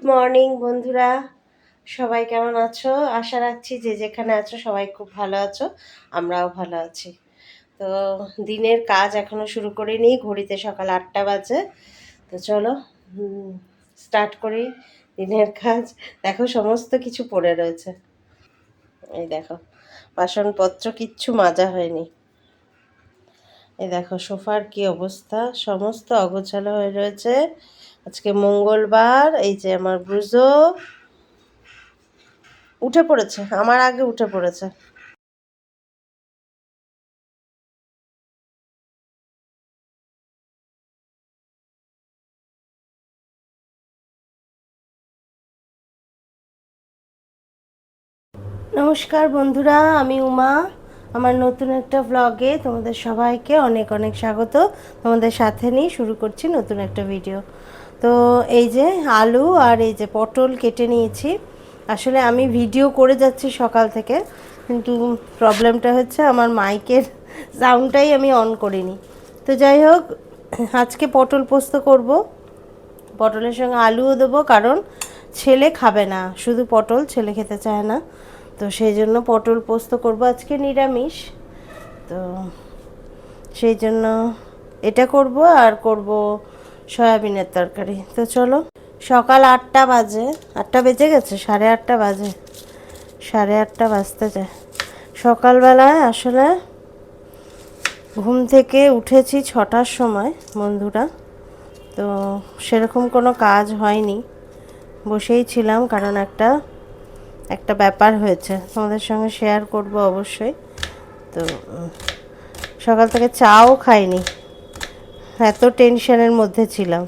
Morning বন্ধুরা, সবাই কেমন আছো? আশা রাখছি যে যেখানে আছো সবাই খুব ভালো আছো। আমরাও ভালো আছি। তো দিনের কাজ এখনো শুরু করিনি, ঘড়িতে সকাল 8টা বাজে। তো চলো স্টার্ট করি দিনের কাজ। দেখো সমস্ত কিছু পড়ে রয়েছে, এই দেখো বাসনপত্র কিচ্ছু মাজা হয়নি। এই দেখো সোফার কি অবস্থা, সমস্ত অগোছালো হয়ে রয়েছে। আজকে মঙ্গলবার। এই যে আমার ব্রুজো উঠে পড়েছে, আমার আগে উঠে পড়েছে। নমস্কার বন্ধুরা, আমি উমা। আমার নতুন একটা ব্লগে তোমাদের সবাইকে অনেক অনেক স্বাগত। তোমাদের সাথে নিয়ে শুরু করছি নতুন একটা ভিডিও। তো এই যে আলু আর এই যে পটল কেটে নিয়েছি। আসলে আমি ভিডিও করে যাচ্ছি সকাল থেকে, কিন্তু প্রবলেমটা হচ্ছে আমার মাইকের সাউন্ডটাই আমি অন করিনি। তো যাই হোক, আজকে পটল পোস্ত করব। পটলের সঙ্গে আলুও দেবো, কারণ ছেলে খাবে না, শুধু পটল, ছেলে খেতে চায় না। তো সেই জন্য পটল পোস্ত করব, আজকে নিরামিষ। তো সেই জন্য এটা করব, আর করব সয়াবিনের তরকারি। তো চলো, সকাল 8টা বাজে, 8টা বেজে গেছে, 8:30 বাজে, 8:30 বাজতে যায়। সকালবেলায় আসলে ঘুম থেকে উঠেছি 6টার সময় বন্ধুরা। তো সেরকম কোনো কাজ হয়নি, বসেই ছিলাম, কারণ একটা একটা ব্যাপার হয়েছে, তোমাদের সঙ্গে শেয়ার করব অবশ্যই। তো সকাল থেকে চাও খাইনি, এত টেনশনের মধ্যে ছিলাম।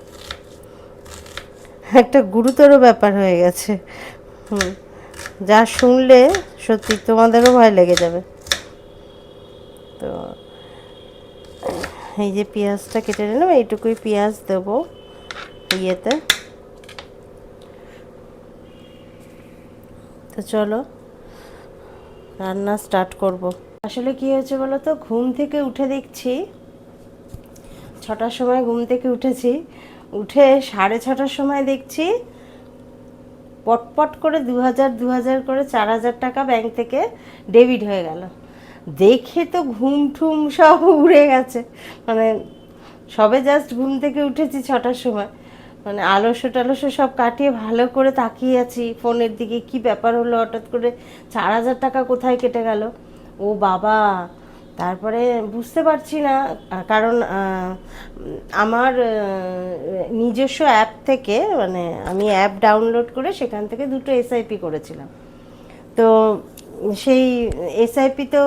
একটা গুরুতর ব্যাপার হয়ে গেছে। যা শুনলে সত্যি তোমাদেরও ভয় লেগে যাবে। তো এই যে পেঁয়াজটা কেটে নিলাম, এইটুকুই পেঁয়াজ দেবো ইয়েতে। তো চলো রান্না স্টার্ট করব। আসলে কি হয়েছে বলো তো, ঘুম থেকে উঠে দেখছি, 6টার সময় ঘুম থেকে উঠেছি, উঠে 6:30টার সময় দেখছি পটপট করে 2000 করে 4000 টাকা ব্যাংক থেকে ডেবিট হয়ে গেল। দেখে তো ঘুম ঠুম সব উড়ে গেছে। মানে সবে জাস্ট ঘুম থেকে উঠেছি 6টার সময়, মানে আলস্য টালস্য সব কাটিয়ে ভালো করে তাকিয়ে আছি ফোনের দিকে, কি ব্যাপার হলো হঠাৎ করে 4000 টাকা কোথায় কেটে গেল। ও বাবা! তারপরে বুঝতে পারছি না, কারণ আমার নিজস্ব অ্যাপ থেকে, মানে আমি অ্যাপ ডাউনলোড করে সেখান থেকে 2টো এসআইপি করেছিলাম। তো সেই এসআইপি তো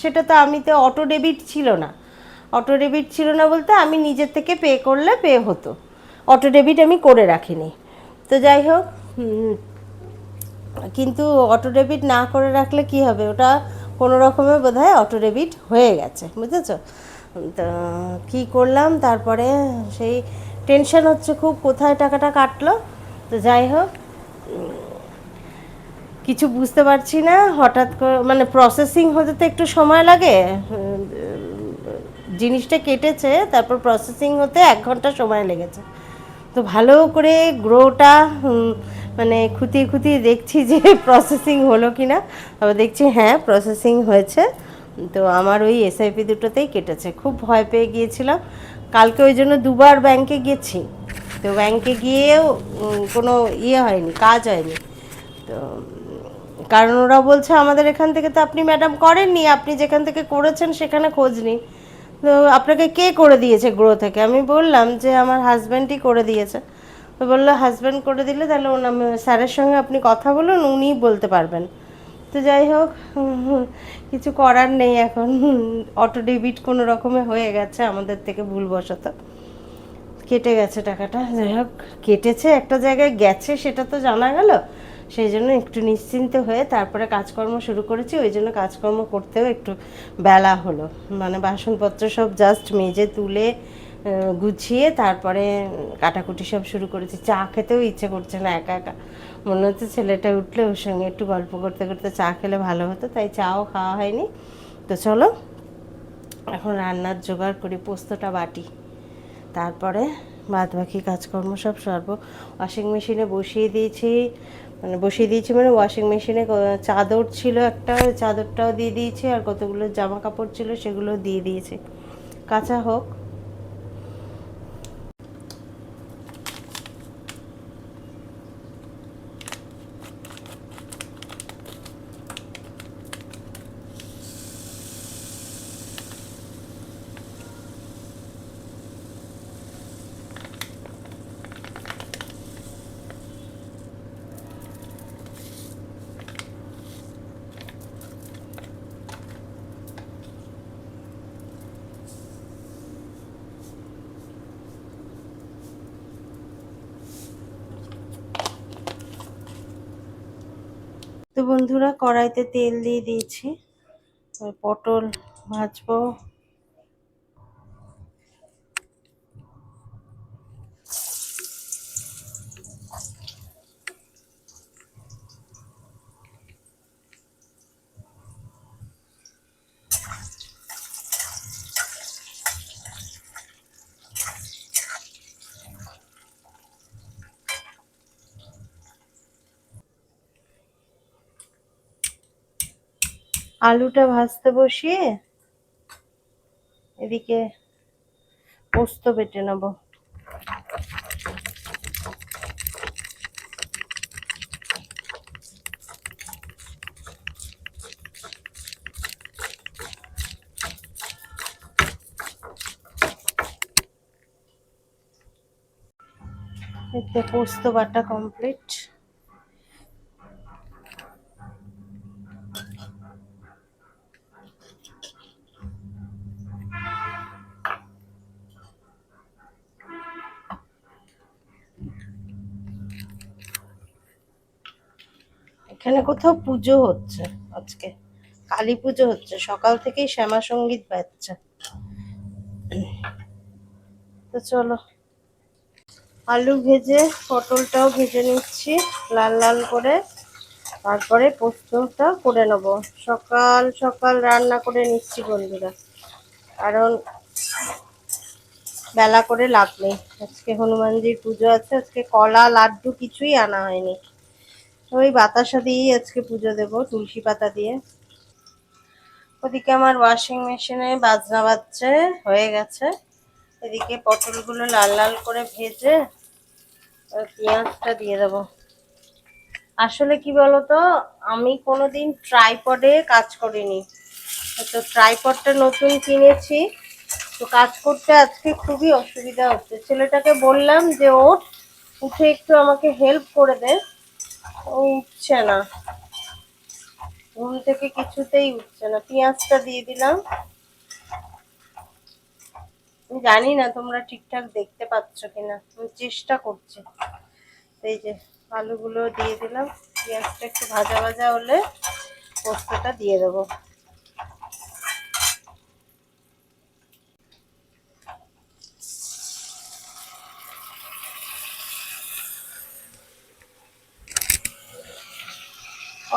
সেটা তো আমি তো অটো ডেবিট ছিল না। অটো ডেবিট ছিল না বলতে আমি নিজের থেকে পে করলে পে হতো, অটো ডেবিট আমি করে রাখিনি। তো যাই হোক, কিন্তু অটো ডেবিট না করে রাখলে কি হবে, ওটা কোনো রকমে বোধহয় অটো ডেবিট হয়ে গেছে, বুঝেছ? তো কী করলাম, তারপরে সেই টেনশন হচ্ছে খুব, কোথায় টাকাটা কাটলো। তো যাই হোক, কিছু বুঝতে পারছি না, হঠাৎ করে মানে প্রসেসিং হতে তো একটু সময় লাগে। জিনিসটা কেটেছে, তারপর প্রসেসিং হতে 1 ঘন্টা সময় লেগেছে। তো ভালো করে গ্রোটা মানে খুঁটিয়ে খুঁটিয়ে দেখছি যে প্রসেসিং হলো কি না। আবার দেখছি হ্যাঁ প্রসেসিং হয়েছে। তো আমার ওই এসআইপি দুটোতেই কেটেছে, খুব ভয় পেয়ে গিয়েছিলাম। কালকে ওই জন্য 2বার ব্যাংকে গেছি। তো ব্যাংকে গিয়েও কোনো ইয়ে হয়নি, কাজ হয়নি। তো কারণ ওরা বলছে আমাদের এখান থেকে তো আপনি ম্যাডাম করেননি, আপনি যেখান থেকে করেছেন সেখানে খোঁজ নিন। তো আপনাকে কে করে দিয়েছে গ্রো থেকে? আমি বললাম যে আমার হাজব্যান্ডই করে দিয়েছে। তো বললো হাজব্যান্ড করে দিলে তাহলে স্যারের সঙ্গে আপনি কথা বলুন, উনিই বলতে পারবেন। তো যাই হোক, কিছু করার নেই এখন। অটো ডেবিট কোনো রকমে হয়ে গেছে আমাদের থেকে ভুলবশত, কেটে গেছে টাকাটা। যাই হোক, কেটেছে একটা জায়গায়, গেছে সেটা তো জানা গেল। সেই জন্য একটু নিশ্চিন্ত হয়ে তারপরে কাজকর্ম শুরু করেছি। ওই জন্য কাজকর্ম করতেও একটু বেলা হলো, মানে বাসনপত্র সব জাস্ট মেজে তুলে গুছিয়ে তারপরে কাটাকুটি সব শুরু করেছি। চা খেতেও ইচ্ছে করছে না একা একা, মনে হচ্ছে ছেলেটা উঠলে ওর সঙ্গে একটু গল্প করতে করতে চা খেলে ভালো হতো, তাই চাও খাওয়া হয়নি। তো চলো এখন রান্নার জোগাড় করি, পোস্তটা বাটি, তারপরে বাদ বাকি কাজকর্ম সব সারবো। ওয়াশিং মেশিনে বসিয়ে দিয়েছি, মানে ওয়াশিং মেশিনে চাদর ছিল একটা, ওই চাদরটাও দিয়ে দিয়েছি, আর কতগুলো জামা কাপড় ছিল সেগুলো দিয়ে দিয়েছি, কাঁচা হোক। তো বন্ধুরা, কড়াইতে তেল দিয়ে দিয়েছি, পটল ভাজবো। আলুটা ভাজতে বসিয়ে এদিকে পোস্ত বেটে নেবো। এতে পোস্ত বাটা কমপ্লিট। এখানে কোথাও পুজো হচ্ছে আজকে, কালী পুজো হচ্ছে, সকাল থেকেই শ্যামা সঙ্গীত বাজছে। তো চলো, আলু ভেজে পটলটাও ভেজে নিচ্ছি লাল লাল করে, তারপরে পোস্তটা করে নেবো। সকাল সকাল রান্না করে নিচ্ছি বন্ধুরা, কারণ বেলা করে লাভ নেই। আজকে হনুমানজির পুজো আছে, আজকে কলা লাড্ডু কিছুই আনা হয়নি, ওই বাতাসা দিয়েই আজকে পুজো দেবো, তুলসী পাতা দিয়ে। ওদিকে আমার ওয়াশিং মেশিনে বাজনা বাজছে, হয়ে গেছে। এদিকে পটলগুলো লাল লাল করে ভেজে পেঁয়াজটা দিয়ে দেবো। আসলে কি বলতো, আমি কোনোদিন ট্রাইপডে কাজ করিনি, তো ট্রাইপডটা নতুন কিনেছি, তো কাজ করতে আজকে খুবই অসুবিধা হচ্ছে। ছেলেটাকে বললাম যে ওঠ, উঠে একটু আমাকে হেল্প করে দে, ও উঠছে না, ঘুম থেকে কিছুতেই উঠছে না। পেঁয়াজটা দিয়ে দিলাম। আমি জানি না তোমরা ঠিকঠাক দেখতে পাচ্ছ কিনা, আমি চেষ্টা করছি। এই যে আলুগুলো দিয়ে দিলাম, পেঁয়াজটা একটু ভাজা ভাজা হলে পোস্তটা দিয়ে দেবো।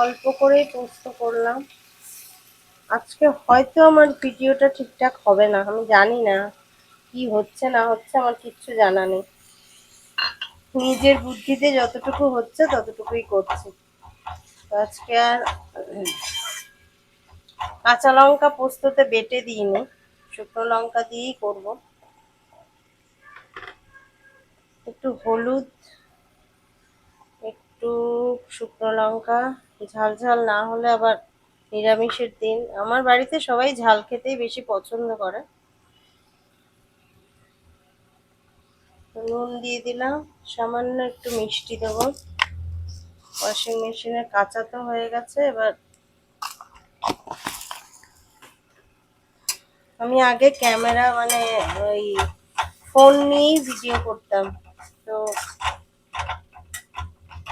অল্প করেই পোস্ত করলাম আজকে। হয়তো আমার ভিডিওটা ঠিকঠাক হবে না, আমি জানি না কি হচ্ছে না হচ্ছে, আমার কিচ্ছু জানা নেই। নিজের বুদ্ধিতে যতটুকু হচ্ছে ততটুকুই করছি। তো আজকে আর কাঁচা লঙ্কা পোস্ততে বেটে দিইনি, শুকনো লঙ্কা দিয়েই করব। একটু হলুদ, একটু শুকনো লঙ্কা, ঝাল ঝাল না হলে আবার নিরামিষের দিন, আমার বাড়িতে সবাই ঝাল খেতেই বেশি পছন্দ করে। নুন দিয়ে দিলাম, সামান্য একটু মিষ্টি দেবো। ওয়াশিং মেশিনে কাঁচা তো হয়ে গেছে। এবার আমি আগে ক্যামেরা মানে ওই ফোন নিয়েই ভিডিও করতাম, তো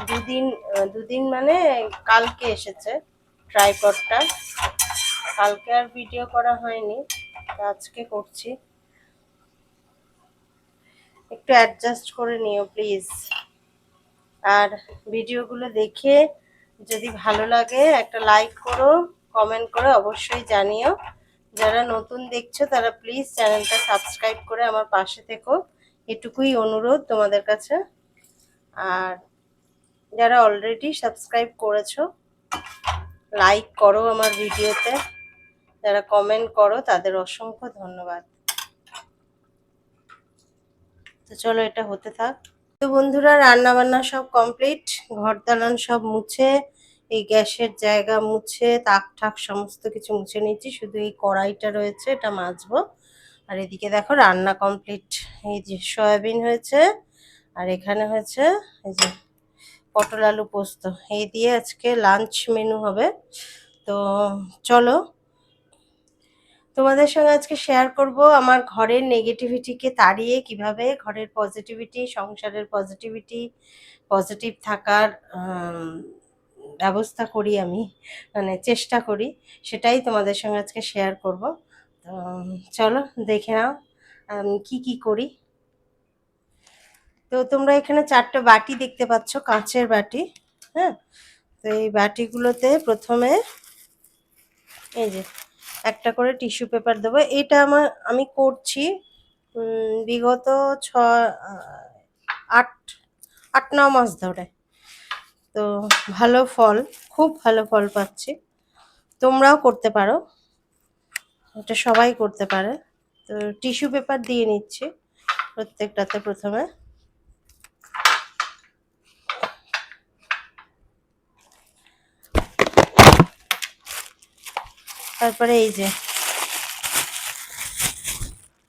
দুদিন দুদিন মানে কালকে এসেছে ট্রাইপডটা, কালকে আর ভিডিও করা হয়নি, আজকে করছি। একটু অ্যাডজাস্ট করে নিও প্লিজ, আর ভিডিওগুলো দেখে যদি ভালো লাগে একটা লাইক করো, কমেন্ট করে অবশ্যই জানিও। যারা নতুন দেখছো তারা প্লিজ চ্যানেলটা সাবস্ক্রাইব করে আমার পাশে থেকো। এটুকুই অনুরোধ তোমাদের কাছে। আর যারা অলরেডি সাবস্ক্রাইব করেছো, লাইক করো আমার ভিডিওতে, যারা কমেন্ট করো তাদের অসংখ্য ধন্যবাদ। তো চলো এটা হতে থাক। তো বন্ধুরা, রান্না বান্না সব কমপ্লিট, ঘর দালান সব মুছে, এই গ্যাসের জায়গা মুছে, তাক ঠাক সমস্ত কিছু মুছে নিচ্ছি, শুধু এই কড়াইটা রয়েছে, এটা মাজবো। আর এদিকে দেখো রান্না কমপ্লিট। এই যে সয়াবিন হয়েছে, আর এখানে হয়েছে এই যে পটল আলু পোস্ত। এই দিয়ে আজকে লাঞ্চ মেনু হবে। তো চলো তোমাদের সঙ্গে আজকে শেয়ার করব আমার ঘরের নেগেটিভিটিকে তাড়িয়ে কিভাবে ঘরের পজিটিভিটি, সংসারের পজিটিভিটি, পজিটিভ থাকার ব্যবস্থা করি আমি, মানে চেষ্টা করি, সেটাই তোমাদের সঙ্গে আজকে শেয়ার করব। তো চলো দেখে নাও আমি কি করি। তো তোমরা এখানে 4টে বাটি দেখতে পাচ্ছ, কাঁচের বাটি। হ্যাঁ, তো এই বাটিগুলোতে প্রথমে এই যে একটা করে টিস্যু পেপার দেবো। এটা আমি করছি বিগত 8 8-9 মাস ধরে। তো ভালো ফল, খুব ভালো ফল পাচ্ছি। তোমরাও করতে পারো, এটা সবাই করতে পারে। তো টিস্যু পেপার দিয়ে নিচ্ছি প্রত্যেকটাতে প্রথমে। তারপরে এই যে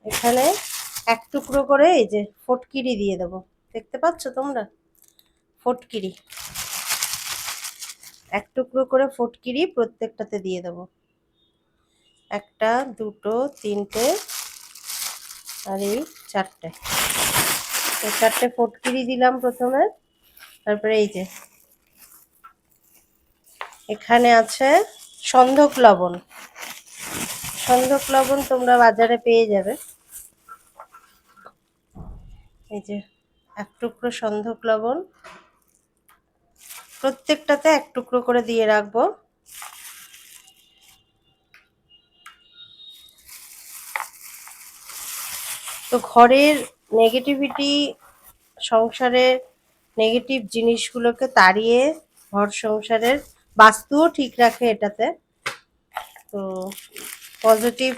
এখানে এক টুকরো করে এই যে ফটকিরি দিয়ে দেবো, দেখতে পাচ্ছ তোমরা? ফটকিরি এক টুকরো করে ফটকিরি প্রত্যেকটাতে দিয়ে দেবো। 1, 2, 3টে, আর এই 4টে। তো 4টে ফটকিরি দিলাম প্রথমে। তারপরে এই যে এখানে আছে সন্ধক লবণ। সন্ধক লবণ তোমরা বাজারে পেয়ে যাবে। এই যে এক টুকরো সন্ধক লবণ, প্রত্যেকটাতে এক টুকরো করে দিয়ে রাখবো। তো ঘরের নেগেটিভিটি, সংসারের নেগেটিভ জিনিসগুলোকে তাড়িয়ে ঘর সংসারের বাস্তুও ঠিক রাখে এটাতে। তো পজিটিভ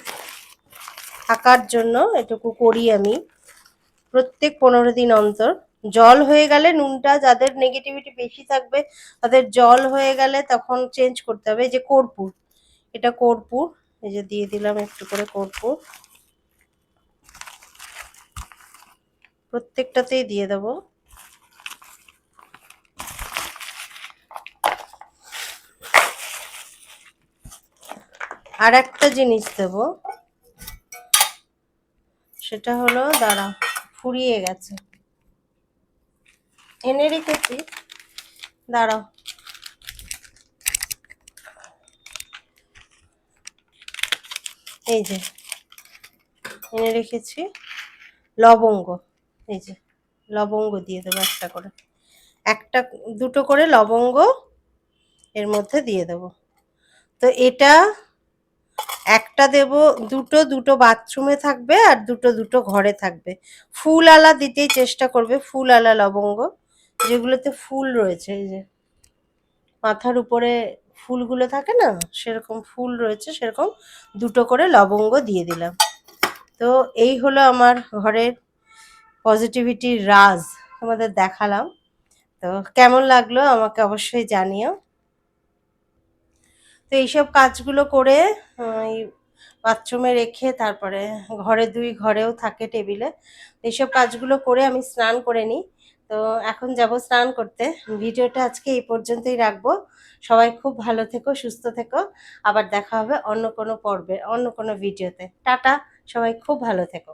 থাকার জন্য এটুকু করি আমি প্রত্যেক 15 দিন অন্তর। জল হয়ে গেলে, নুনটা যাদের নেগেটিভিটি বেশি থাকবে তাদের জল হয়ে গেলে তখন চেঞ্জ করতে হবে। এই যে কর্পূর, এটা কর্পূর, এই যে দিয়ে দিলাম একটু করে কর্পূর, প্রত্যেকটাতেই দিয়ে দেবো। আর একটা জিনিস দেব, সেটা হলো, দাঁড়াও ফুরিয়ে গেছে, এনে রেখেছি, দাঁড়াও। এই যে এনে রেখেছি লবঙ্গ। এই যে লবঙ্গ দিয়ে দেবো একটা করে, 2টো করে লবঙ্গ এর মধ্যে দিয়ে দেবো। তো এটা একটা দেব, দুটো বাথরুমে থাকবে আর দুটো ঘরে থাকবে। ফুল আলা দিতেই চেষ্টা করবে, ফুল আলা লবঙ্গ, যেগুলোতে ফুল রয়েছে। এই যে মাথার উপরে ফুলগুলো থাকে না, সেরকম ফুল রয়েছে, সেরকম 2টো করে লবঙ্গ দিয়ে দিলাম। তো এই হলো আমার ঘরের পজিটিভিটির রাজ, তোমাদের দেখালাম। তো কেমন লাগলো আমাকে অবশ্যই জানিও। তো এইসব কাজগুলো করে এই বাথরুমে রেখে, তারপরে ঘরেও থাকে টেবিলে। এইসব কাজগুলো করে আমি স্নান করে নিই। তো এখন যাব স্নান করতে। ভিডিওটা আজকে এই পর্যন্তই রাখবো। সবাই খুব ভালো থেকো, সুস্থ থেকো। আবার দেখা হবে অন্য কোনো পর্বে, অন্য কোনো ভিডিওতে। টাটা, সবাই খুব ভালো থেকো।